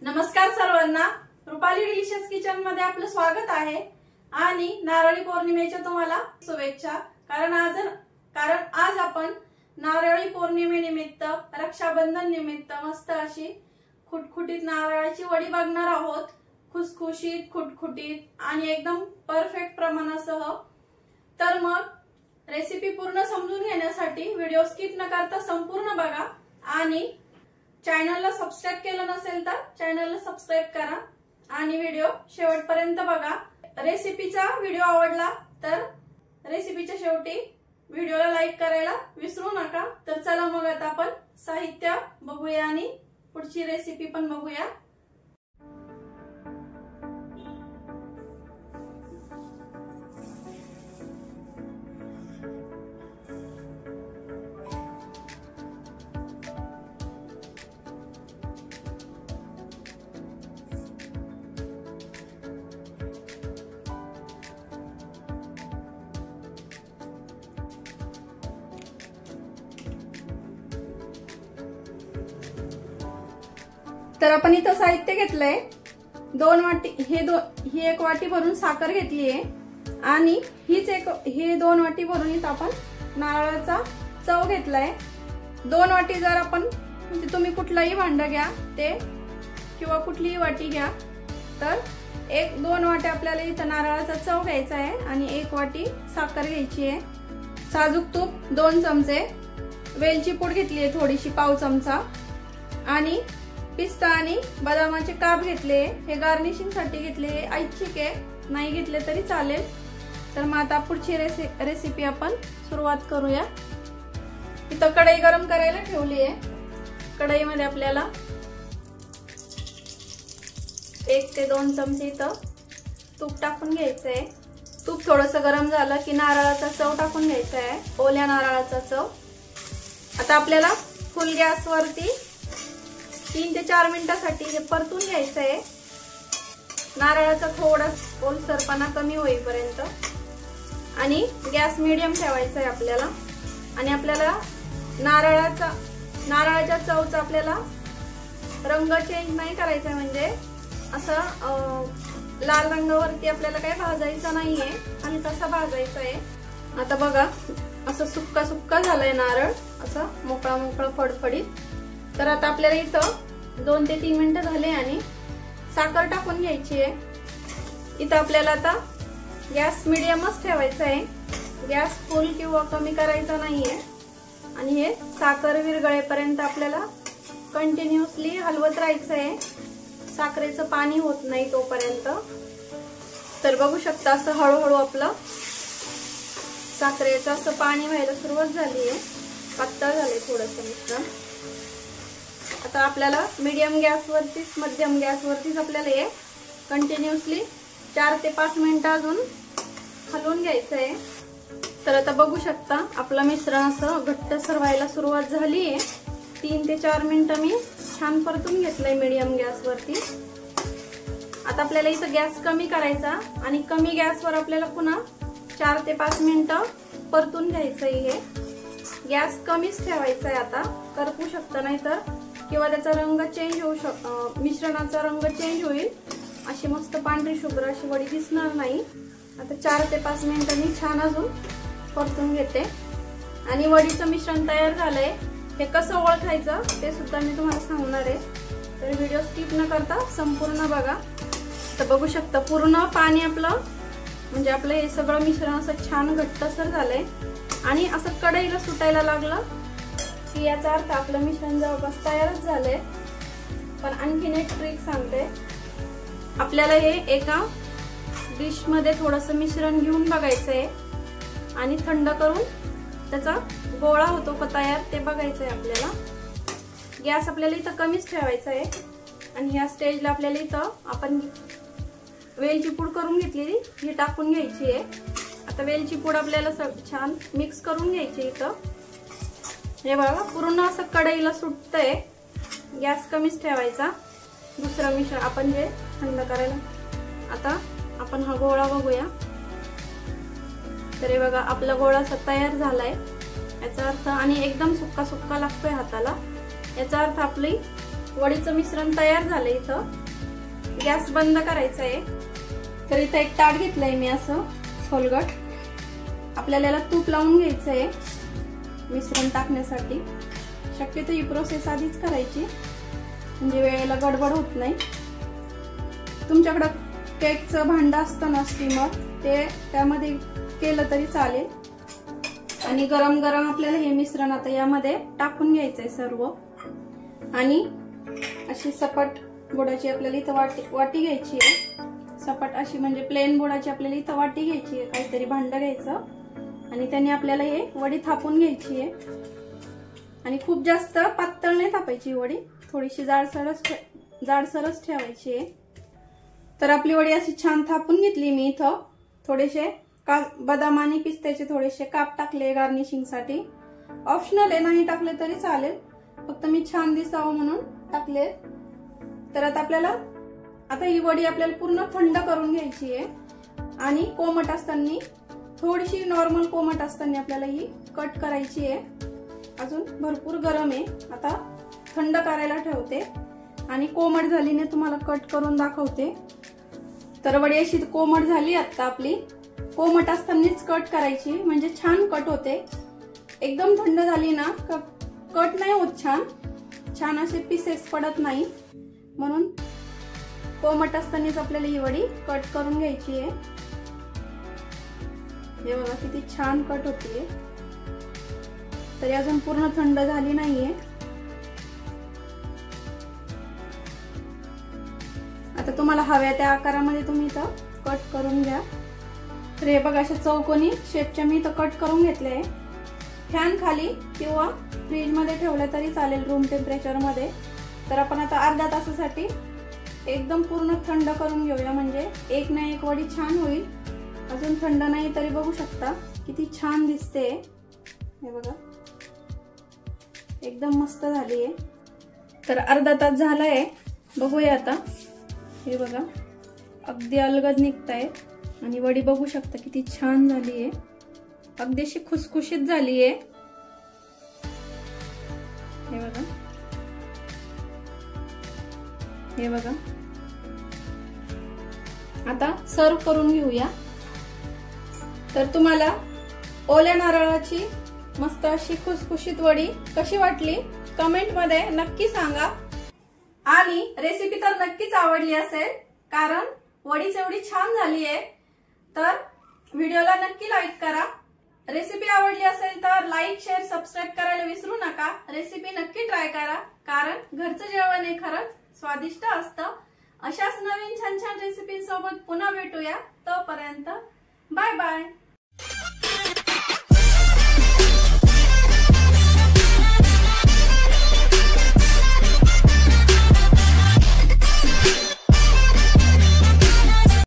नमस्कार सर्वांना, Rupali delicious kitchen मध्ये आपलं स्वागत आहे आणि नारळी पौर्णिमेच्या तुम्हाला शुभेच्छा। कारण आज आपण नारळी पौर्णिमेनिमित्त रक्षाबंधन निमित्त मस्त अशी खुटखुटीत नारळाची वडी बघणार आहोत। खुसखुशीत, खुटखुटीत आणि एकदम परफेक्ट प्रमाणासह। तर मग रेसिपी पूर्ण समजून घेण्यासाठी व्हिडिओ स्किप न करता संपूर्ण बघा आणि चॅनलला सबस्क्राइब केलं नसेल तर चॅनलला सबस्क्राइब करा आणि व्हिडिओ शेवटपर्यंत बघा। रेसिपीचा व्हिडिओ आवडला तर रेसिपीच्या शेवटी व्हिडिओला लाईक करायला विसरू नका। तर चला मग आता आपण साहित्य बघूया आणि पुढची रेसिपी पण बघूया। तर आपण इथं साहित्य घेतलंय 2 वाटी। ही 1 वाटी भरून साखर घेतली आहे आणि ही 2 वाटी भरून इथं आपण नारळाचा चव घेतलाय। 2 वाटी जर आपण म्हणजे तुम्ही कुठलाही भांड घ्या ते किंवा कुठलीही वाटी घ्या तर 1-2 वाटी आपल्याला इथं नारळाचा चव घ्यायचा आहे आणि 1 वाटी साखर घ्यायची आहे। साजूक तूप 2 चमचे, वेलची पूड घेतली आहे थोडीशी पाव चमचा आणि पिस्ता आणि बदामाचे काप घेतले। हे गार्निशिंग साठी घेतले, ऐच्छिक आहे, नाही घेतले तरी चालेल। तर मग आता पुढची रेसिपी आपण सुरुवात करूया। इथं कढई गरम करायला ठेवली आहे। कढईमध्ये आपल्याला 1 ते 2 चमचे इथं तूप टाकून घ्यायचं आहे। तूप थोडंसं गरम झालं की नारळाचा चव टाकून घ्यायचा आहे, ओल्या नारळाचा चव। आता आपल्याला फुल गॅसवरती 3 ते 4 मिनिटांसाठी हे परतून घ्यायचं आहे। नारळाचा थोडा ओलसरपणा कमी होईपर्यंत आणि गॅस मीडियम ठेवायचा आहे आपल्याला। आणि आपल्याला नारळाच्या चवचा आपल्याला रंग चेंज नाही करायचा, म्हणजे असं लाल रंगावरती आपल्याला काही भाजायचं नाहीये आणि तसा भाजायचा आहे। आता बघा असं सुक्का सुक्का झालाय नारळ, असं मोकळा मोकळा फडफडीत। तर आता आपल्याला इथं 2 ते 3 मिनिटं झाले आणि साखर टाकून घ्यायची आहे। इथं आपल्याला आता गॅस मीडियमच ठेवायचा आहे, गॅस फुल किंवा कमी करायचा नाहीये। आणि हे साखर विरघळेपर्यंत आपल्याला कंटिन्युअसली हलवत राहायचं आहे, साखरेचं पाणी होत नाही तोपर्यंत। तर बघू शकता असं हळूहळू आपलं साखरेचं असं पाणी व्हायला सुरुवात झाली आहे, पातळ झाले थोडंसं मिश्रण। आता आपल्याला मध्यम गॅसवरतीच आपल्याला हे कंटिन्युअसली 4 ते 5 मिनिटं अजून हलवून घ्यायचं आहे। तर आता बघू शकता आपलं मिश्रण असं घट्टसर व्हायला सुरुवात झाली आहे। 3 ते 4 मिनिटं मी छान परतून घेतलंय मीडियम गॅसवरती। आता आपल्याला इथं गॅस कमी करायचा आणि कमी गॅसवर आपल्याला पुन्हा 4 ते 5 मिनिटं परतून घ्यायचं आहे। हे गॅस कमीच ठेवायचा आहे, आता करपू शकतं नाही तर किंवा त्याचा रंग चेंज होऊ शकतो, मिश्रणाचा रंग चेंज होईल, अशी मस्त पांढरी शुभ्र अशी वडी दिसणार नाही। आता 4 ते 5 मिनिटांनी छान अजून परतून घेते आणि वडीचं मिश्रण तयार झालंय। हे कसं ओळखायचं ते सुद्धा मी तुम्हाला सांगणार आहे, तर व्हिडिओ स्किप न करता संपूर्ण बघा। तर बघू शकता पूर्ण पाणी आपलं म्हणजे आपलं हे सगळं मिश्रण असं छान घट्टसर झालंय आणि असं कढईला सुटायला लागलं की याचा अर्थ आपलं मिश्रण जवळपास तयारच झालंय। पण आणखीन एक ट्रिक सांगते, आपल्याला हे एका डिश मध्ये थोडंसं मिश्रण घेऊन बघायचंय आणि थंड करून त्याचा गोळा होतो का तयार ते बघायचंय आपल्याला। गॅस आपल्याला इथं कमीच ठेवायचा आहे आणि ह्या स्टेजला आपल्याला इथं आपण वेलची पूड करून घेतलेली ही टाकून घ्यायची आहे। आता वेलची पूड आपल्याला छान मिक्स करून घ्यायची इथं। हे बघा पूर्ण असं कढईला सुटतंय, गॅस कमीच ठेवायचा। दुसरं मिश्रण आपण जे थंड करायला, आता आपण हा गोळा बघूया। तर हे बघा आपला गोळा तयार झालाय याचा अर्थ, आणि एकदम सुक्का सुक्का लागतोय हाताला, याचा अर्थ आपली वडीचं मिश्रण तयार झालं. इथं गॅस बंद करायचा आहे. तर इथं एक ताट घेतलंय मी असं खोलगट. आपल्याला याला तूप लावून घ्यायचं आहे मिश्रण टाकण्यासाठी. शक्यतो ही प्रोसेस आधीच करायची म्हणजे वेळेला गडबड होत नाही. तुमच्याकडे केकचं भांडं असतं ना स्टीमर, ते त्यामध्ये केलं तरी चालेल. आणि गरम गरम आपल्याला हे मिश्रण आता यामध्ये टाकून घ्यायचंय सर्व. आणि अशी सपाट बुडाची आपल्याला इथं वाटी घ्यायची आहे. सपाट अशी म्हणजे प्लेन बुडाची आपल्याला इथं वाटी घ्यायची आहे. काहीतरी भांडं घ्यायचं आणि त्याने आपल्याला हे वडी थापून घ्यायची आहे. आणि खूप जास्त पातळ नाही थापायची वडी, थोडीशी जाडसरच ठेवायची आहे. तर आपली वडी अशी छान थापून घेतली मी. इथं थोडेसे बदाम आणि पिस्त्याचे थोडेसे काप टाकले गार्निशिंग साठी. ऑप्शनल आहे, नाही टाकले तरी चालेल, फक्त मी छान दिसावं म्हणून टाकले. तर आता ही वडी आपल्याला पूर्ण थंड करून घ्यायची आहे. आणि कोमट असताना थोडीशी नॉर्मल कोमट असताना आपल्याला ही कट करायची आहे. अजून भरपूर गरम आहे. आता थंड करायला ठेवते आणि कोमट झालीने तुम्हाला कट करून दाखवते. तर वडी अशी कोमट झाली आता आपली. कोमट असतानाच कट करायची म्हणजे छान कट होते. एकदम थंड झाली ना कट नाही होत छान असे पीसेस पडत नाही. म्हणून कोमट असतानाच आपल्याला ही वडी कट करून घ्यायची आहे. हे बघा किती छान कट होतीये. तरी अजून पूर्ण थंड झाली नाहीये. आता तुम्हाला हव्या त्या आकारामध्ये तुम्ही इथं कट करून घ्या. तर हे बघा अशा चौकोनी शेपच्या मी इथं कट करून घेतले आहे. फॅन खाली किंवा फ्रीज मध्ये ठेवले तरी चालेल रूम टेम्परेचर मध्ये. तर आपण आता अर्ध्या तासासाठी एकदम पूर्ण थंड करून घेऊया म्हणजे एक ना एक वडी छान होईल. अजून थंड नाही तरी बघू शकता किती छान दिसते. हे बघा एकदम मस्त झाली आहे. तर अर्धा तास झालाय, बघूया आता. हे बघा अगदी अलगद निघताय आणि वडी बघू शकता किती छान झाली आहे. अगदी अशी खुसखुशीत झाली आहे. हे बघा हे बघा. आता सर्व करून घेऊया. तर तुम्हाला ओल्या नारळाची मस्त अशी खुसखुशीत वडी कशी वाटली कमेंट मध्ये नक्की सांगा. आणि रेसिपी तर नक्कीच आवडली असेल कारण वडीच एवढी छान झाली आहे. तर व्हिडिओला नक्की लाईक करा. रेसिपी आवडली असेल तर लाईक शेअर सबस्क्राईब करायला विसरू नका. रेसिपी नक्की ट्राय करा कारण घरचं जेवण हे खरंच स्वादिष्ट असतं. अशाच नवीन छान छान रेसिपी सोबत पुन्हा भेटूया. तोपर्यंत बाय बाय.